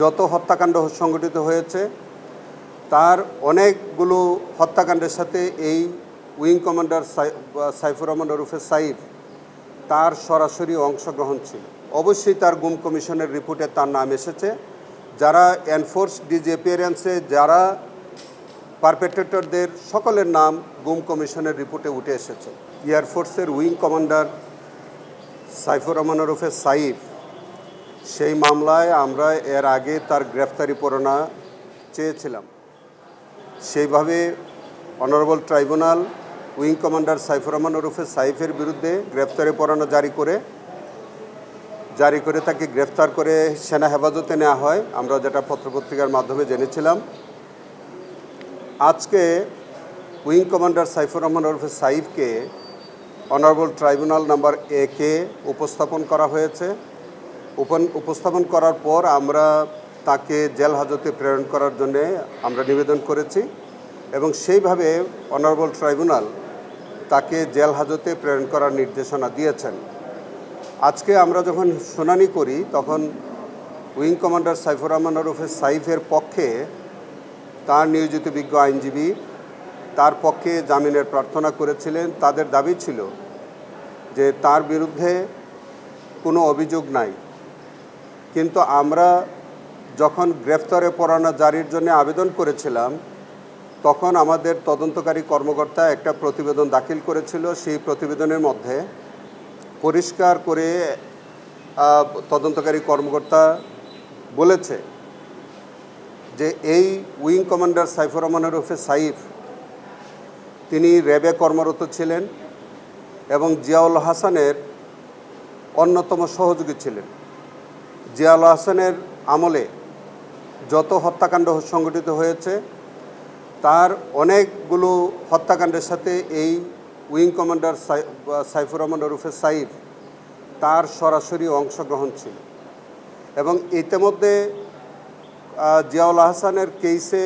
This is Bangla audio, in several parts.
যত হত্যাকাণ্ড সংঘটিত হয়েছে তার অনেকগুলো হত্যাকাণ্ডের সাথে এই উইং কমান্ডার সাইফুর রহমান ওরফে সাইফ তার সরাসরি অংশগ্রহণ ছিল। অবশ্যই তার গুম কমিশনের রিপোর্টে তার নাম এসেছে। যারা এনফোর্স ডিসঅ্যাপিয়ারেন্সে যারা পারপেট্রেটরদের সকলের নাম গুম কমিশনের রিপোর্টে উঠে এসেছে। এয়ারফোর্সের উইং কমান্ডার সাইফুর রহমান ওরফে সাইফ, সেই মামলায় আমরা এর আগে তার গ্রেফতারি পরোয়ানা চেয়েছিলাম। সেইভাবে honourable tribunal wing commander Saifur Rahman ওরফে সাইফের বিরুদ্ধে গ্রেফতারি পরোয়ানা জারি করে তাকে গ্রেফতার করে সেনা হেফাজতে নেওয়া হয়। আমরা যেটা পত্রপত্রিকার মাধ্যমে জেনেছিলাম। আজকে উইং কমান্ডার সাইফুর রহমান ওরফে সাইফকে অনারেবল ট্রাইব্যুনাল নাম্বার একে উপস্থাপন করা হয়েছে। উপস্থাপন করার পর আমরা তাকে জেল হাজতে প্রেরণ করার জন্য আমরা নিবেদন করেছি এবং সেইভাবে অনারেবল ট্রাইব্যুনাল তাকে জেল হাজতে প্রেরণ করার নির্দেশনা দিয়েছেন। আজকে আমরা যখন শুনানি করি তখন উইং কমান্ডার সাইফুর রহমান ওরফে সাইফের পক্ষে তার নিয়োজিত বিজ্ঞ আইনজীবী তার পক্ষে জামিনের প্রার্থনা করেছিলেন। তাদের দাবি ছিল যে তার বিরুদ্ধে কোনো অভিযোগ নাই, কিন্তু আমরা যখন গ্রেফতারে পরোয়ানা জারির জন্য আবেদন করেছিলাম তখন আমাদের তদন্তকারী কর্মকর্তা একটা প্রতিবেদন দাখিল করেছিল। সেই প্রতিবেদনের মধ্যে পরিষ্কার করে তদন্তকারী কর্মকর্তা বলেছে যে এই উইং কমান্ডার সাইফুর রহমান ওরফে সাইফ তিনি র্যাবে কর্মরত ছিলেন এবং জিয়াউল হাসানের অন্যতম সহযোগী ছিলেন। জিয়াউল হাসানের আমলে যত হত্যাকাণ্ড সংঘটিত হয়েছে তার অনেকগুলো হত্যাকাণ্ডের সাথে এই উইং কমান্ডার সাইফুর রহমান ওরফে সাইফ তার সরাসরি অংশগ্রহণ ছিল এবং ইতিমধ্যে জিয়াউল হাসানের কেসে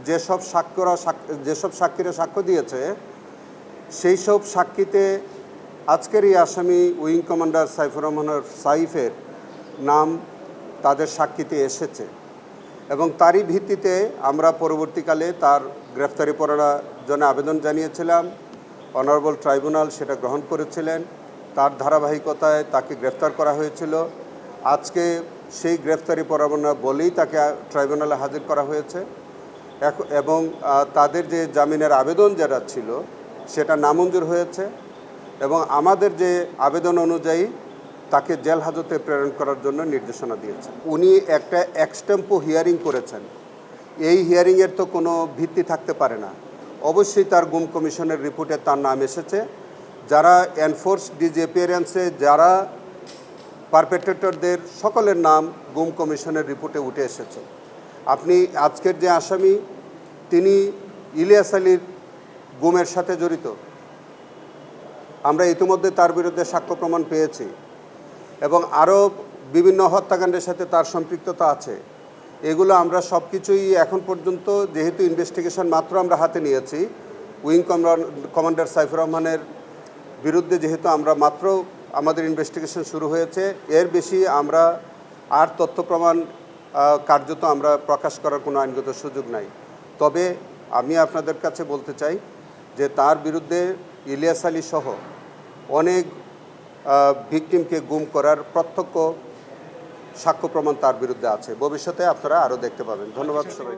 যেসব সাক্ষীরা সাক্ষ্য দিয়েছে সেই সব সাক্ষীতে আজকের এই আসামি উইং কমান্ডার সাইফুর রহমান সাইফের নাম তাদের সাক্ষীতে এসেছে এবং তারই ভিত্তিতে আমরা পরবর্তীকালে তার গ্রেফতারি পরোয়ানার জন্য আবেদন জানিয়েছিলাম। অনারেবল ট্রাইব্যুনাল সেটা গ্রহণ করেছিলেন। তার ধারাবাহিকতায় তাকে গ্রেফতার করা হয়েছিল। আজকে সেই গ্রেফতারি পরোয়ানা বলেই তাকে ট্রাইব্যুনালে হাজির করা হয়েছে এবং তাদের যে জামিনের আবেদন যেটা ছিল সেটা নামঞ্জুর হয়েছে এবং আমাদের যে আবেদন অনুযায়ী তাকে জেল হাজতে প্রেরণ করার জন্য নির্দেশনা দিয়েছে। উনি একটা এক্সটেম্পো হিয়ারিং করেছেন। এই হিয়ারিংয়ের তো কোনো ভিত্তি থাকতে পারে না। অবশ্যই তার গুম কমিশনের রিপোর্টে তার নাম এসেছে। যারা এনফোর্স ডিসঅ্যাপিয়ারেন্সে যারা পারপেট্রেটরদের সকলের নাম গুম কমিশনের রিপোর্টে উঠে এসেছে। আপনি আজকের যে আসামি তিনি ইলিয়াস আলীর গুমের সাথে জড়িত। আমরা ইতিমধ্যে তার বিরুদ্ধে সাক্ষ্য প্রমাণ পেয়েছি এবং আরও বিভিন্ন হত্যাকাণ্ডের সাথে তার সম্পৃক্ততা আছে। এগুলো আমরা সব কিছুই এখন পর্যন্ত যেহেতু ইনভেস্টিগেশন মাত্র আমরা হাতে নিয়েছি, উইং কমান্ডার সাইফুর রহমানের বিরুদ্ধে যেহেতু আমরা মাত্র আমাদের ইনভেস্টিগেশন শুরু হয়েছে, এর বেশি আমরা আর তথ্য প্রমাণ কার্যত আমরা প্রকাশ করার কোনো আইনগত সুযোগ নাই। তবে আমি আপনাদের কাছে বলতে চাই যে তার বিরুদ্ধে ইলিয়াস আলী সহ অনেক ভিকটিমকে গুম করার প্রত্যক্ষ সাক্ষ্য প্রমাণ তার বিরুদ্ধে আছে। ভবিষ্যতে আপনারা আরও দেখতে পাবেন। ধন্যবাদ সবাই।